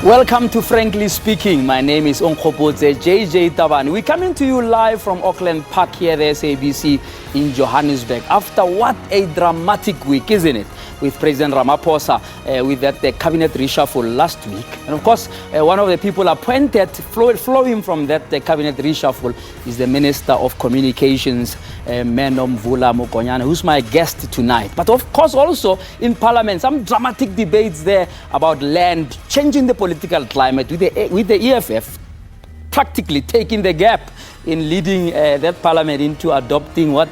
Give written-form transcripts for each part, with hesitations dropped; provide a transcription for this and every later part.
Welcome to Frankly Speaking. My name is Onkgopotse JJ Tabane. We're coming to you live from Auckland Park here at the SABC in Johannesburg. After what a dramatic week, isn't it? With President Ramaphosa, with that cabinet reshuffle last week. And of course, one of the people appointed, flowing from that cabinet reshuffle, is the Minister of Communications, Nomvula Mokonyane, who's my guest tonight. But of course, also in Parliament, some dramatic debates there about land, changing the political climate with the EFF practically taking the gap in leading that parliament into adopting what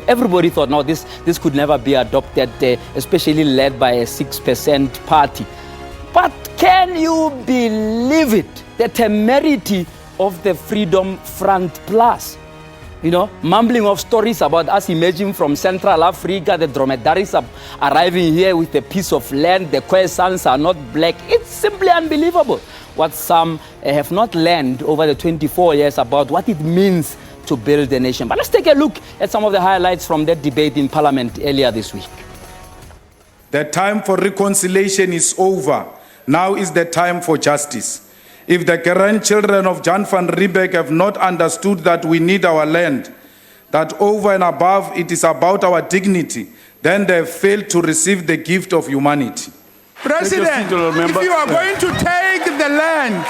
everybody thought, no, this could never be adopted, especially led by a 6% party. But can you believe it? The temerity of the Freedom Front Plus. You know, mumbling of stories about us emerging from Central Africa, the dromedaries are arriving here with a piece of land, the Khoisans are not black. It's simply unbelievable what some have not learned over the 24 years about what it means to build a nation. But let's take a look at some of the highlights from that debate in Parliament earlier this week. The time for reconciliation is over. Now is the time for justice. If the grandchildren of Jan van Riebeeck have not understood that we need our land, that over and above it is about our dignity, then they have failed to receive the gift of humanity. President, if you are going to take the land,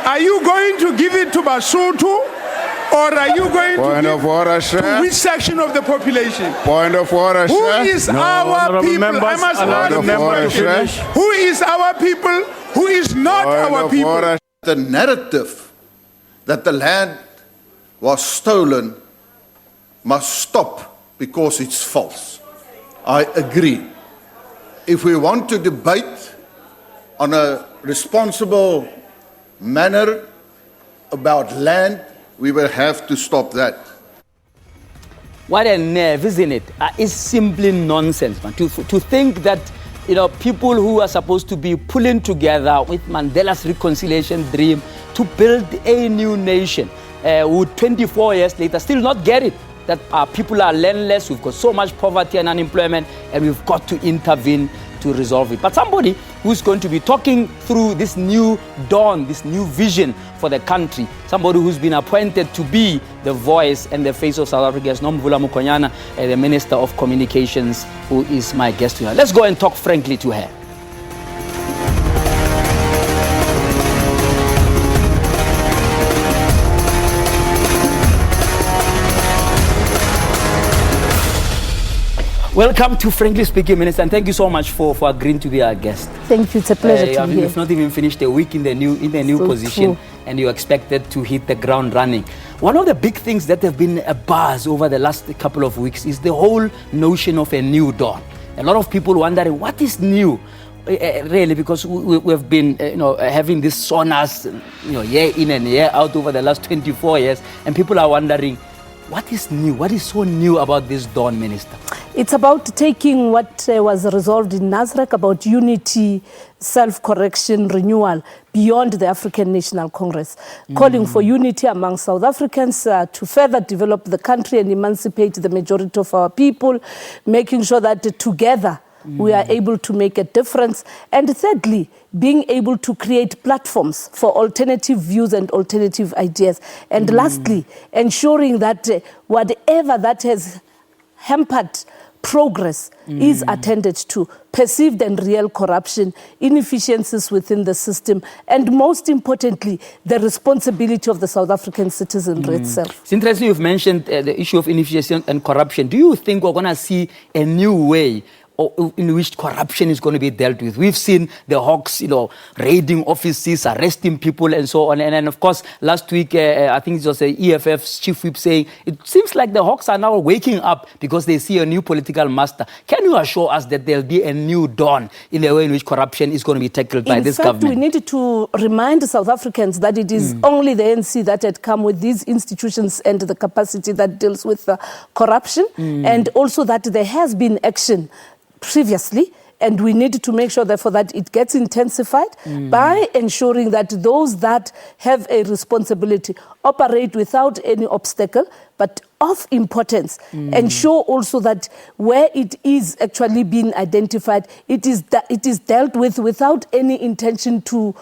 are you going to give it to Basotho, or are you going to give to which section of the population? Point of order, Who is our people? I must ask this question. Who is our people? Who is not our people? The narrative that the land was stolen must stop because it's false. I agree. If we want to debate on a responsible manner about land, we will have to stop that. What a nerve, isn't it? It's simply nonsense, man. To think that, you know, people who are supposed to be pulling together with Mandela's reconciliation dream to build a new nation would 24 years later still not get it. That our people are landless, we've got so much poverty and unemployment, and we've got to intervene to resolve it. But somebody who's going to be talking through this new dawn, this new vision for the country, somebody who's been appointed to be the voice and the face of South Africa is Nomvula Mokonyane, the Minister of Communications, who is my guest tonight. Let's go and talk frankly to her. Welcome to Frankly Speaking, Minister, and thank you so much for agreeing to be our guest. Thank you. It's a pleasure to be here. You've not even finished a week in the new So position, true. and you're expected to hit the ground running. One of the big things that have been a buzz over the last couple of weeks is the whole notion of a new dawn. A lot of people wondering what is new. Really, because we've been having this sonas, year in and year out over the last 24 years, and people are wondering, what is new? What is so new about this dawn, Minister? It's about taking what was resolved in Nasrec about unity, self-correction, renewal beyond the African National Congress, calling for unity among South Africans to further develop the country and emancipate the majority of our people, making sure that together we are able to make a difference. And thirdly, being able to create platforms for alternative views and alternative ideas. And lastly, ensuring that whatever that has hampered progress is attended to, perceived and real corruption, inefficiencies within the system, and most importantly, the responsibility of the South African citizenry itself. It's interesting you've mentioned the issue of inefficiency and corruption. Do you think we're going to see a new way in which corruption is going to be dealt with? We've seen the Hawks, raiding offices, arresting people and so on. And of course, last week, I think it was the EFF's chief whip saying, it seems like the Hawks are now waking up because they see a new political master. Can you assure us that there'll be a new dawn in the way in which corruption is going to be tackled by this government? We need to remind South Africans that it is only the ANC that had come with these institutions and the capacity that deals with corruption, and also that there has been action previously, and we need to make sure therefore that it gets intensified by ensuring that those that have a responsibility operate without any obstacle, but of importance, ensure also that where it is actually being identified, it is dealt with without any intention to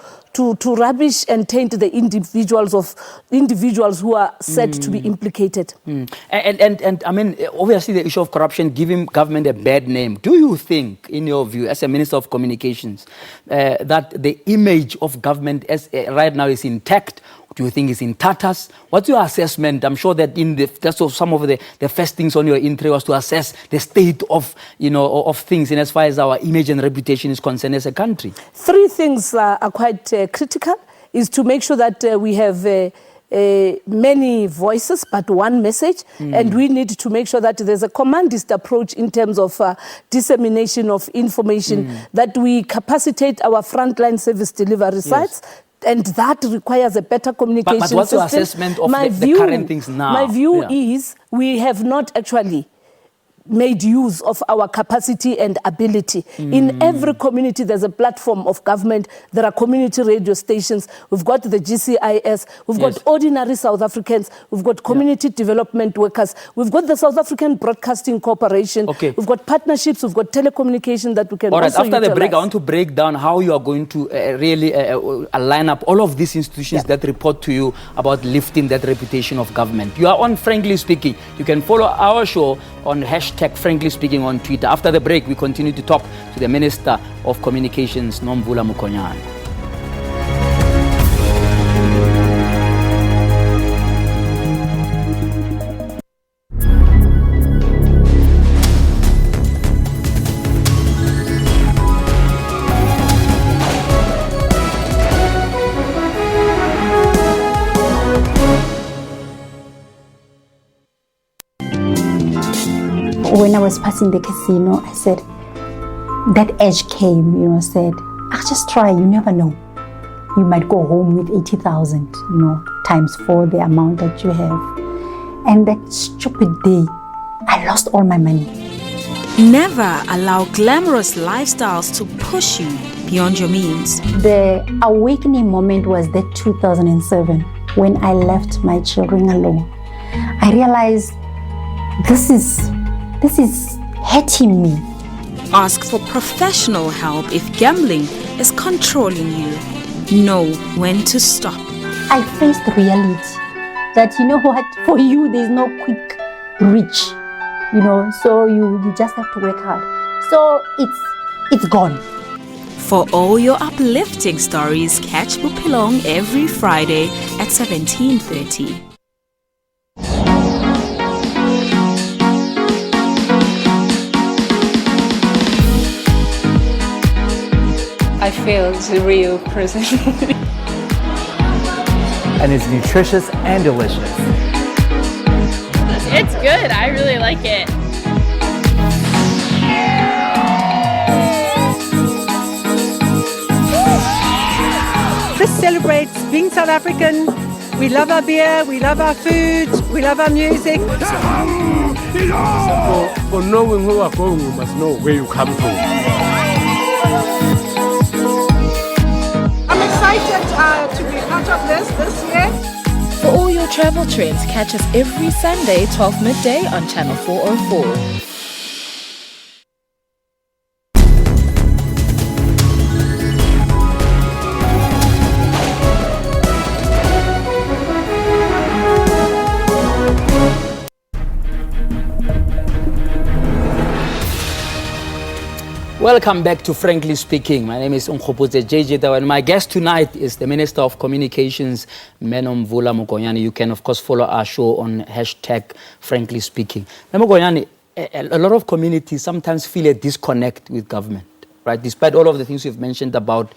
rubbish and taint the individuals who are said to be implicated. And I mean, obviously the issue of corruption giving government a bad name. Do you think, in your view, as a Minister of Communications, that the image of government as right now is intact? Do you think it's in tatters? What's your assessment? I'm sure that that's some of the first things on your intro was to assess the state of, of things, and as far as our image and reputation is concerned as a country. Three things are quite critical, is to make sure that we have many voices but one message, and we need to make sure that there's a commandist approach in terms of dissemination of information, that we capacitate our frontline service delivery sites. And that requires a better communication but what's system. your assessment of the current things now? My view is we have not actually made use of our capacity and ability. In every community, there's a platform of government. There are community radio stations. We've got the GCIS. We've got ordinary South Africans. We've got community development workers. We've got the South African Broadcasting Corporation. We've got partnerships. We've got telecommunication that we can also after utilize. the break, I want to break down how you are going to really align up all of these institutions that report to you about lifting that reputation of government. You are on Frankly Speaking. You can follow our show on #Frankly Speaking on Twitter. After the break, we continue to talk to the Minister of Communications, Nomvula Mokonyane. When I was passing the casino, I said, that edge came, said, I'll just try, you never know. You might go home with 80,000, times 4 the amount that you have. And that stupid day, I lost all my money. Never allow glamorous lifestyles to push you beyond your means. The awakening moment was that 2007, when I left my children alone. I realized this is hurting me. Ask for professional help if gambling is controlling you. Know when to stop. I faced reality that, what, for you there's no quick reach, so you just have to work hard. So it's gone. For all your uplifting stories, catch Bupilong every Friday at 17:30. I feel it's a real person. And it's nutritious and delicious. It's good. I really like it. This celebrates being South African. We love our beer, we love our food, we love our music. For knowing who you are going, you must know where you come from. I'm excited to be part of this year. For all your travel trends, catch us every Sunday, 12 midday on Channel 404. Welcome back to Frankly Speaking. My name is Unkgopotse JJ Tawa, and my guest tonight is the Minister of Communications, Nomvula Mokonyane. You can, of course, follow our show on #Frankly Speaking. Mokonyane, a lot of communities sometimes feel a disconnect with government, right? Despite all of the things you've mentioned about,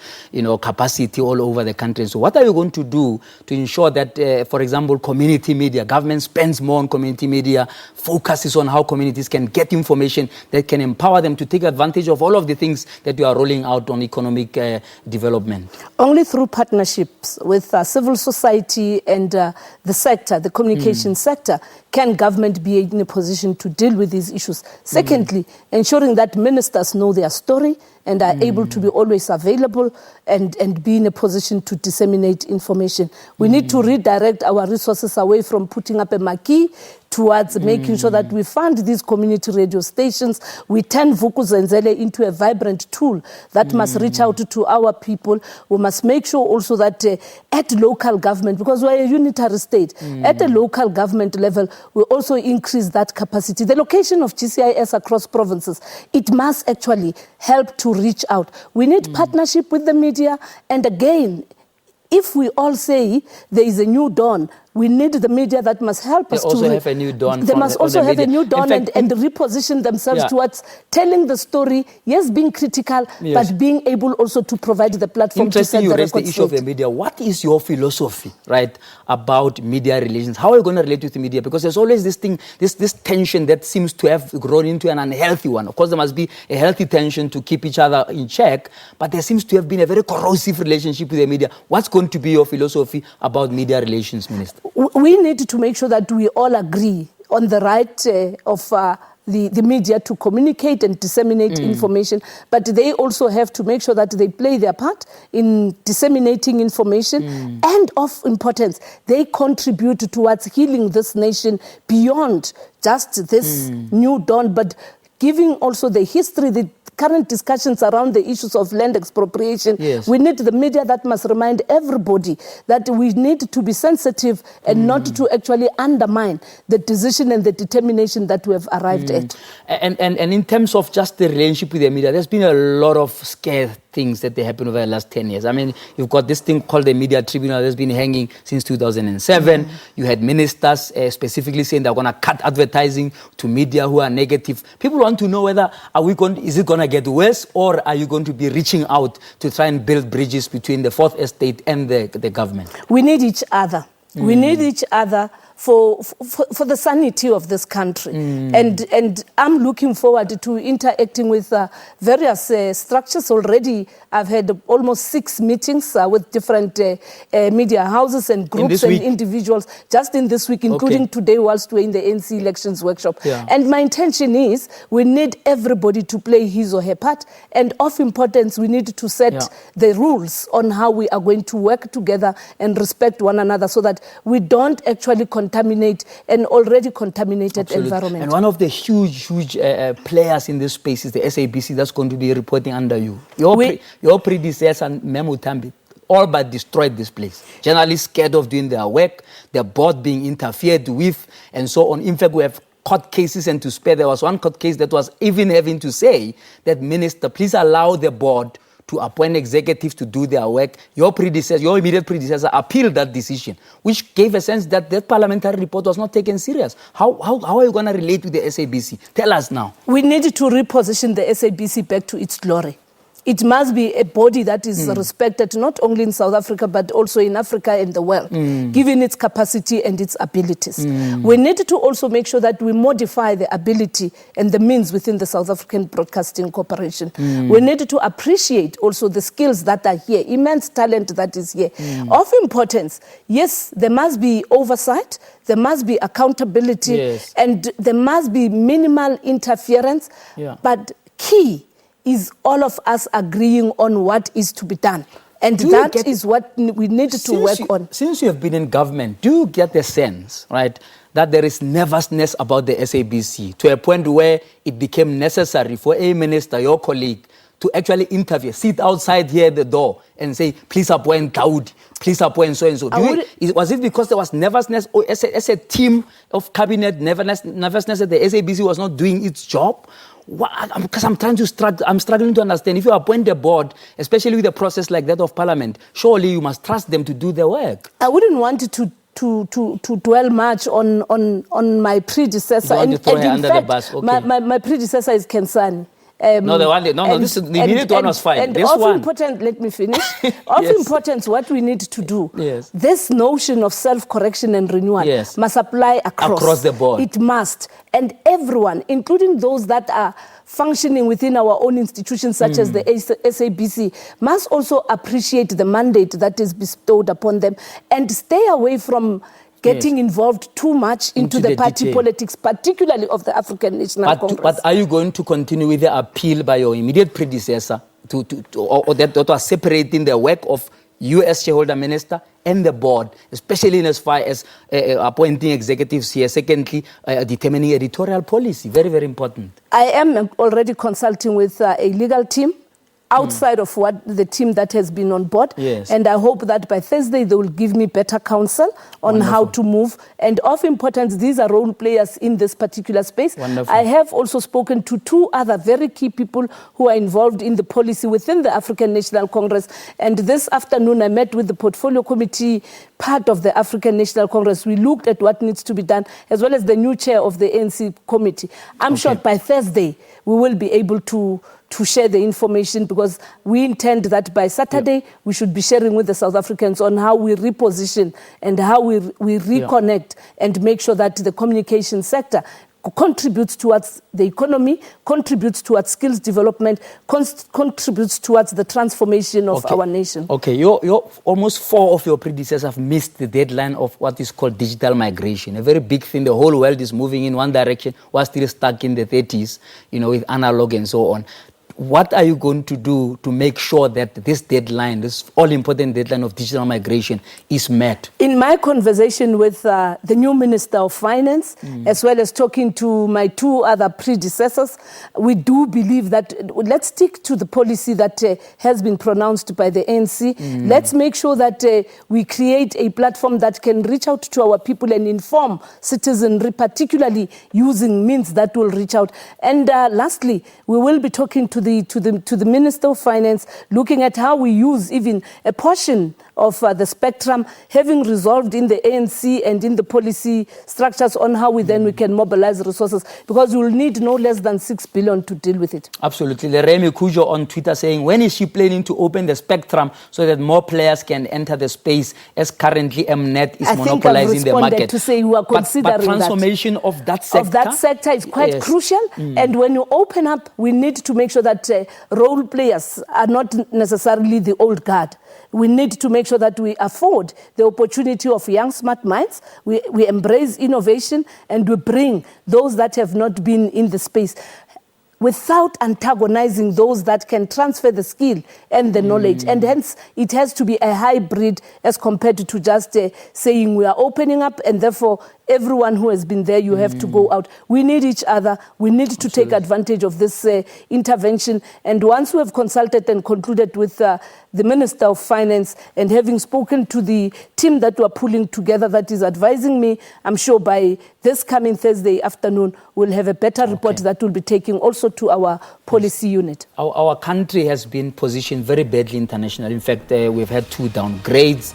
capacity all over the country. So what are you going to do to ensure that, for example, community media, government spends more on community media, focuses on how communities can get information that can empower them to take advantage of all of the things that you are rolling out on economic development? Only through partnerships with civil society and the sector, the communication sector, can government be in a position to deal with these issues. Secondly, ensuring that ministers know their story and are able to be always available and be in a position to disseminate information. We need to redirect our resources away from putting up a marquee towards making sure that we fund these community radio stations. We turn Vukuzenzele into a vibrant tool that must reach out to our people. We must make sure also that at local government, because we're a unitary state, at the local government level, we also increase that capacity. The location of GCIS across provinces, it must actually help to reach out. We need partnership with the media, and again, if we all say there is a new dawn, we need the media that must help us to have a new dawn. They must also have a new dawn and reposition themselves towards telling the story, yes, being critical, but being able also to provide the platform to set the record straight. You raised the issue of the media. What is your philosophy, right, about media relations? How are you going to relate with the media? Because there's always this thing, this tension that seems to have grown into an unhealthy one. Of course, there must be a healthy tension to keep each other in check, but there seems to have been a very corrosive relationship with the media. What's going to be your philosophy about media relations, Minister? We need to make sure that we all agree on the right of the media to communicate and disseminate information, but they also have to make sure that they play their part in disseminating information, and of importance, they contribute towards healing this nation beyond just this new dawn, but giving also the history, the current discussions around the issues of land expropriation. We need the media that must remind everybody that we need to be sensitive and not to actually undermine the decision and the determination that we have arrived at. And in terms of just the relationship with the media, there's been a lot of scare things that they happened over the last 10 years. I mean, you've got this thing called the Media Tribunal that's been hanging since 2007. You had ministers specifically saying they're going to cut advertising to media who are negative. People want to know whether is it going to get worse, or are you going to be reaching out to try and build bridges between the Fourth Estate and the government? We need each other. We need each other for the sanity of this country. And I'm looking forward to interacting with various structures. Already I've had almost 6 meetings with different media houses and groups and individuals just in this week, including today whilst we're in the NC elections workshop. And my intention is we need everybody to play his or her part, and of importance, we need to set the rules on how we are going to work together and respect one another so that we don't actually contaminate an already contaminated environment. And one of the huge players in this space is the SABC that's going to be reporting under you. Your predecessor, Memo Tambi, all but destroyed this place. Journalists scared of doing their work, their board being interfered with, and so on. In fact, we have court cases, and to spare, there was one court case that was even having to say that, Minister, please allow the board to appoint executives to do their work. Your immediate predecessor appealed that decision, which gave a sense that that parliamentary report was not taken serious. How are you going to relate with the SABC? Tell us now. We need to reposition the SABC back to its glory. It must be a body that is respected not only in South Africa but also in Africa and the world, given its capacity and its abilities. We need to also make sure that we modify the ability and the means within the South African Broadcasting Corporation. We need to appreciate also the skills that are here, immense talent that is here. Of importance, yes, there must be oversight, there must be accountability, and there must be minimal interference, but key is all of us agreeing on what is to be done. And that is what we need to work on. Since you have been in government, do you get the sense, right, that there is nervousness about the SABC to a point where it became necessary for a minister, your colleague, to actually interview, sit outside here at the door and say, please appoint Daudi, please appoint so-and-so? Was it because there was nervousness, or as a team of cabinet, nervousness that the SABC was not doing its job? Because I'm struggling to understand. If you appoint a board, especially with a process like that of parliament, surely you must trust them to do their work. I wouldn't want to dwell much on my predecessor. You want to throw her under the bus? Okay. My predecessor is Kensani. The immediate one was fine. And important, let me finish. Of importance, what we need to do, this notion of self-correction and renewal must apply across the board. It must. And everyone, including those that are functioning within our own institutions, such as the SABC, must also appreciate the mandate that is bestowed upon them and stay away from getting involved too much into the party politics, particularly of the African National Congress. But are you going to continue with the appeal by your immediate predecessor that was separating the work of you as shareholder minister and the board, especially in as far as appointing executives here. Secondly, determining editorial policy. Very, very important. I am already consulting with a legal team outside of what the team that has been on board. Yes. And I hope that by Thursday they will give me better counsel on how to move. And of importance, these are role players in this particular space. Wonderful. I have also spoken to 2 other very key people who are involved in the policy within the African National Congress. And this afternoon I met with the portfolio committee part of the African National Congress. We looked at what needs to be done, as well as the new chair of the ANC committee. I'm sure by Thursday we will be able to share the information, because we intend that by Saturday we should be sharing with the South Africans on how we reposition and how we reconnect and make sure that the communication sector contributes towards the economy, contributes towards skills development, contributes towards the transformation of our nation. Okay, your almost 4 of your predecessors have missed the deadline of what is called digital migration. A very big thing. The whole world is moving in one direction. We're still stuck in the 30s, with analog and so on. What are you going to do to make sure that this deadline, this all-important deadline of digital migration, is met? In my conversation with the new Minister of Finance, as well as talking to my 2 other predecessors, we do believe that let's stick to the policy that has been pronounced by the ANC. Let's make sure that we create a platform that can reach out to our people and inform citizenry, particularly using means that will reach out. And lastly, we will be talking to the Minister of Finance, looking at how we use even a portion of the spectrum, having resolved in the ANC and in the policy structures on how we can mobilize resources, because we will need no less than 6 billion to deal with it. Absolutely. Leremi Kujo on Twitter saying, when is she planning to open the spectrum so that more players can enter the space, as currently Mnet is monopolizing the market? To say we are considering but transformation of that sector is quite crucial. And when you open up, we need to make sure that role players are not necessarily the old guard. We need to make sure that we afford the opportunity of young, smart minds. We embrace innovation, and we bring those that have not been in the space, without antagonizing those that can transfer the skill and the knowledge. And hence, it has to be a hybrid as compared to just saying we are opening up and therefore everyone who has been there, you have to go out. We need each other. We need to take advantage of this intervention. And once we have consulted and concluded with the Minister of Finance, and having spoken to the team that we are pulling together that is advising me, I'm sure by this coming Thursday afternoon, we'll have a better report that will be taking also to our policy unit. Our country has been positioned very badly internationally. In fact, we've had 2 downgrades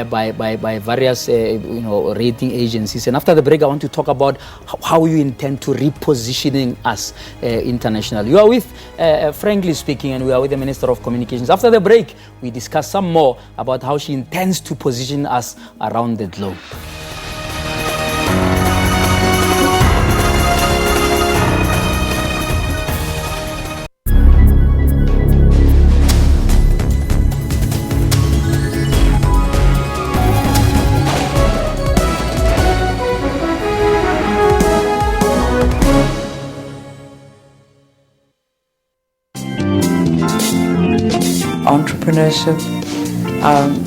by various rating agencies. And after the break, I want to talk about how you intend to repositioning us internationally. You are with, frankly speaking, and we are with the Minister of Communications. After the break, we discuss some more about how she intends to position us around the globe. Entrepreneurship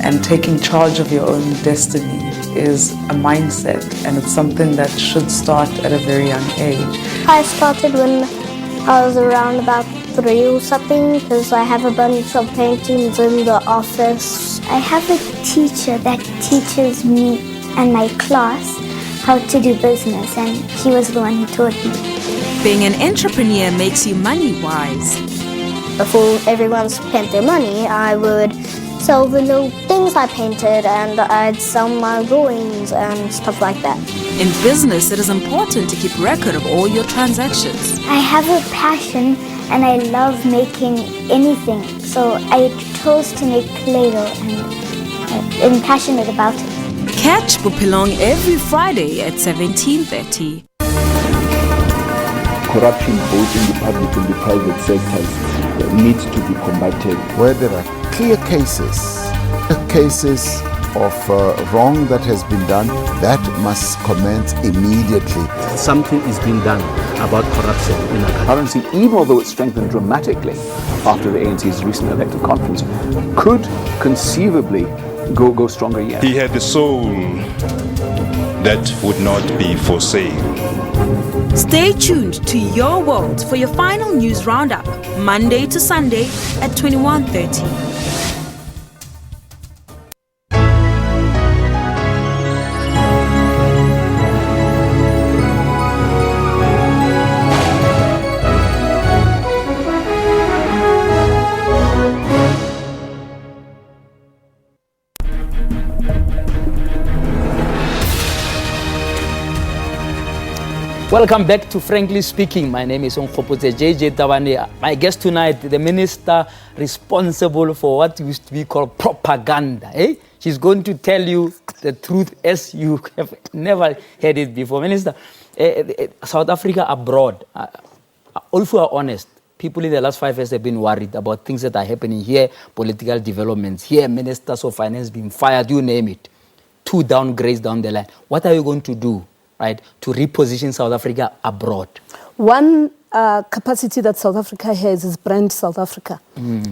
and taking charge of your own destiny is a mindset, and it's something that should start at a very young age. I started when I was around about 3 or something, because I have a bunch of paintings in the office. I have a teacher that teaches me and my class how to do business, and he was the one who taught me. Being an entrepreneur makes you money-wise. Before everyone spent their money, I would sell the little things I painted, and I'd sell my drawings and stuff like that. In business, it is important to keep record of all your transactions. I have a passion and I love making anything, so I chose to make Play-Doh, and I'm passionate about it. Catch Bophelong every Friday at 17:30. Corruption both in the public and the private sectors needs to be combated. Where there are clear cases of wrong that has been done, that must commence immediately. Something is being done about corruption in our country. Currency, even although it strengthened dramatically after the ANC's recent electoral conference, could conceivably go stronger yet. He had the soul that would not be for sale. Stay tuned to Your World for your final news roundup, Monday to Sunday at 21:30. Welcome back to Frankly Speaking. My name is Onkgopotse JJ Tabane. My guest tonight, the minister responsible for what used to be called propaganda. She's going to tell you the truth as you have never heard it before. Minister, South Africa abroad, if we are honest, people in the last 5 years have been worried about things that are happening here, political developments here, ministers of finance being fired, you name it. 2 downgrades down the line. What are you going to do, right, to reposition South Africa abroad? One capacity that South Africa has is brand South Africa.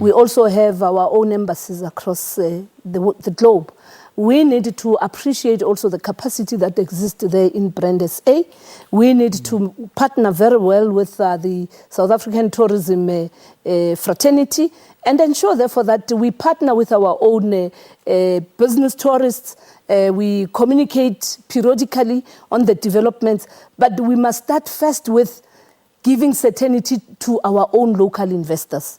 We also have our own embassies across the globe. We need to appreciate also the capacity that exists there in brand SA. We need to partner very well with the South African tourism fraternity and ensure therefore that we partner with our own business tourists. We communicate periodically on the developments, but we must start first with giving certainty to our own local investors.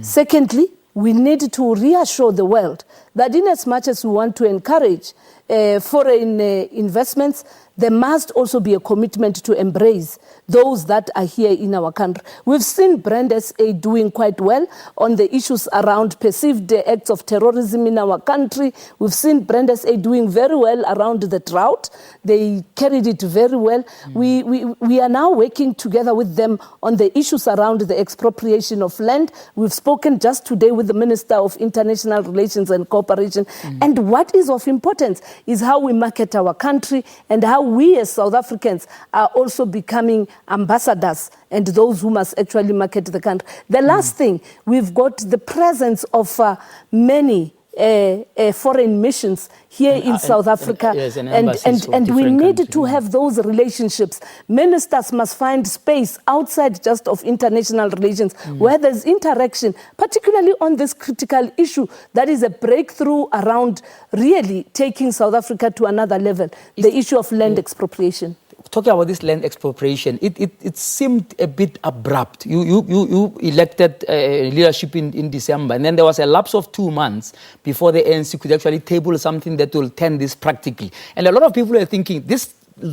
Secondly, we need to reassure the world that in as much as we want to encourage foreign investments, there must also be a commitment to embrace those that are here in our country. We've seen Brand SA doing quite well on the issues around perceived acts of terrorism in our country. We've seen Brand SA doing very well around the drought. They carried it very well. We are now working together with them on the issues around the expropriation of land. We've spoken just today with the Minister of International Relations and Cooperation. And what is of importance is how we market our country and how we as South Africans are also becoming ambassadors and those who must actually market the country. The last thing, we've got the presence of many foreign missions here in South Africa, and we need to have those relationships. Ministers must find space outside just of international relations where there's interaction, particularly on this critical issue that is a breakthrough around really taking South Africa to another level, the issue of land expropriation. Talking about this land expropriation, it seemed a bit abrupt. You elected leadership in December, and then there was a lapse of 2 months before the ANC could actually table something that will turn this practically. And a lot of people are thinking, this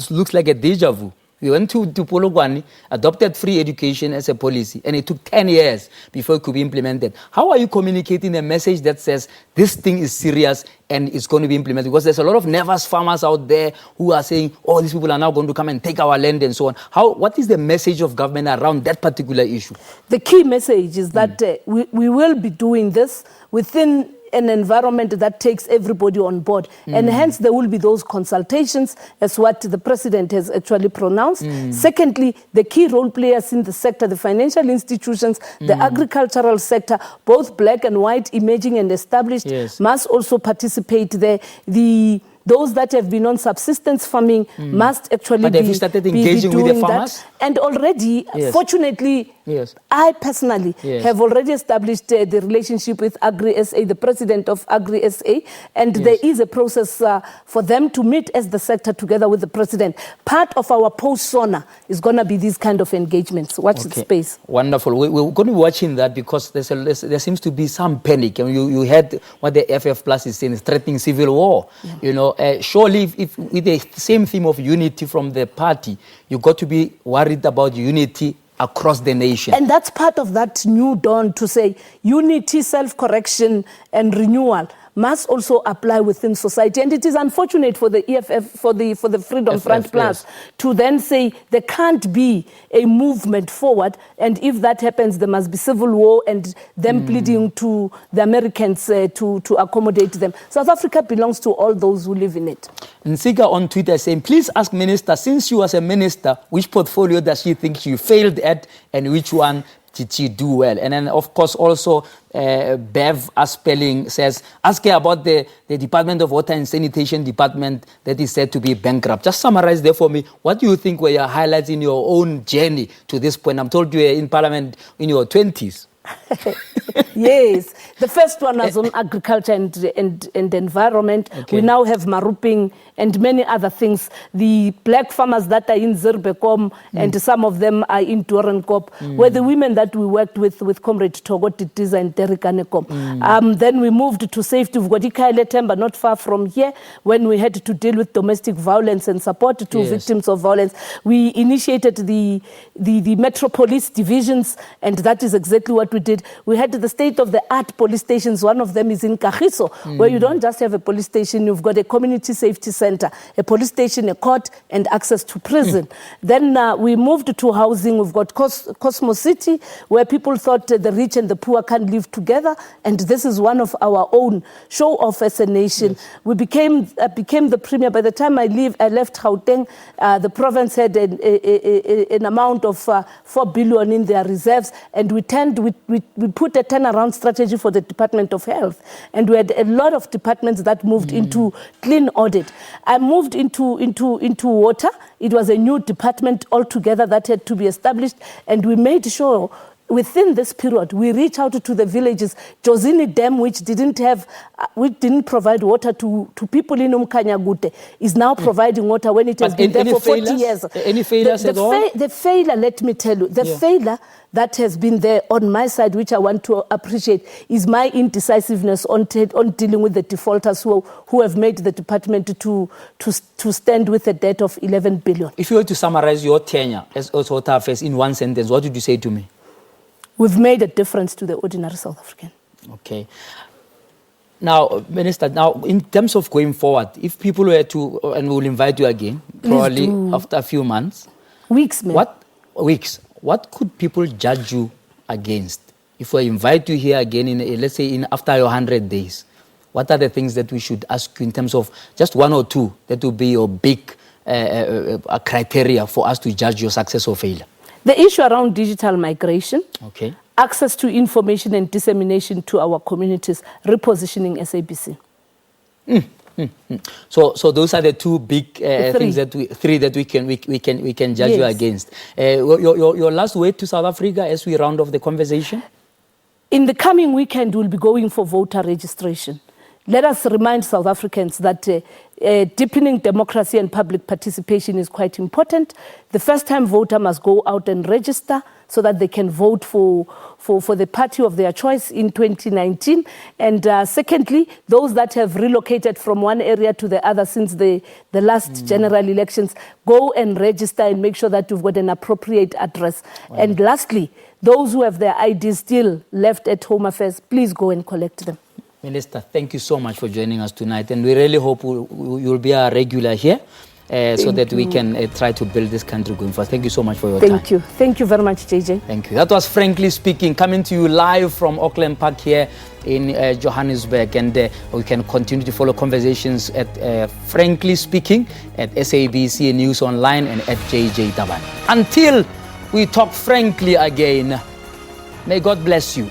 looks like a deja vu. We went to Polokwane, adopted free education as a policy, and it took 10 years before it could be implemented. How are you communicating a message that says this thing is serious and it's going to be implemented? Because there's a lot of nervous farmers out there who are saying, oh, these people are now going to come and take our land and so on. What is the message of government around that particular issue? The key message is that we will be doing this within an environment that takes everybody on board. And hence there will be those consultations as what the president has actually pronounced. Secondly, the key role players in the sector, the financial institutions, the agricultural sector, both black and white, emerging and established, must also participate there. Those that have been on subsistence farming must actually have you started engaging with the farmers? That. And already, fortunately, I personally have already established the relationship with Agri-SA, the president of Agri-SA, and there is a process for them to meet as the sector together with the president. Part of our post-SONA is going to be these kind of engagements. Watch the space. Wonderful. We're going to be watching that because there seems to be some panic. And you heard what the FF Plus is saying, is threatening civil war. You know, surely if with the same theme of unity from the party, you got to be worried about unity across the nation. And that's part of that new dawn to say unity, self-correction and renewal must also apply within society. And it is unfortunate for the EFF, for the Freedom Front Plus, to then say there can't be a movement forward, and if that happens, there must be civil war and them pleading to the Americans to accommodate them. South Africa belongs to all those who live in it. Nsika on Twitter saying, please ask Minister, since you was a minister, which portfolio does she think she failed at and which one did she do well? And then, of course, also Bev Aspelling says, ask her about the Department of Water and Sanitation Department that is said to be bankrupt. Just summarize there for me. What do you think were your highlights in your own journey to this point? I'm told you were in Parliament in your 20s. Yes, the first one was on agriculture and environment. Okay. We now have Maruping and many other things. The black farmers that are in Zirbekom and some of them are in Dorenkop were the women that we worked with Comrade Togo Titiza and Derek Anekom. Then we moved to safety. We've got Ikaele Temba, not far from here, when we had to deal with domestic violence and support to victims of violence. We initiated the metropolis divisions, and that is exactly what we did. We had the state-of-the-art police stations. One of them is in Kagiso, where you don't just have a police station, you've got a community safety center, a police station, a court, and access to prison. Then we moved to housing. We've got Cosmos City, where people thought the rich and the poor can't live together, and this is one of our own show off as a nation. We became the premier. By the time I left Gauteng, the province had an amount of 4 billion in their reserves, and we put a turnaround strategy for the Department of Health, and we had a lot of departments that moved into clean audit. I moved into water. It was a new department altogether that had to be established, and we made sure within this period we reach out to the villages. Jozini Dam, which didn't provide water to people in Umkanyagute, is now providing water when it has been there for 40 years. Any failures at all? The failure, let me tell you, the failure that has been there on my side, which I want to appreciate, is my indecisiveness on dealing with the defaulters who have made the department to stand with a debt of 11 billion. If you were to summarize your tenure as Water Affairs in one sentence, what would you say to me? We've made a difference to the ordinary South African. Okay. Now, Minister, in terms of going forward, if people were to, and we'll invite you again, probably after a few months. Weeks, man. What could people judge you against? If we invite you here again, let's say after your 100 days, what are the things that we should ask you in terms of just one or two that will be your big criteria for us to judge your success or failure? The issue around digital migration, access to information and dissemination to our communities, repositioning SABC. So those are the two big things that we can judge you against. Your last word to South Africa as we round off the conversation? In the coming weekend, we'll be going for voter registration. Let us remind South Africans that deepening democracy and public participation is quite important. The first-time voter must go out and register so that they can vote for the party of their choice in 2019. And secondly, those that have relocated from one area to the other since the last general elections, go and register and make sure that you've got an appropriate address. Wow. And lastly, those who have their IDs still left at Home Affairs, please go and collect them. Minister, thank you so much for joining us tonight, and we really hope you'll be a regular here so that we can try to build this country going forward. Thank you so much for your time. Thank you. Thank you very much, JJ. Thank you. That was Frankly Speaking, coming to you live from Auckland Park here in Johannesburg, and we can continue to follow conversations at Frankly Speaking at SABC News Online and at JJ Taban. Until we talk frankly again, may God bless you.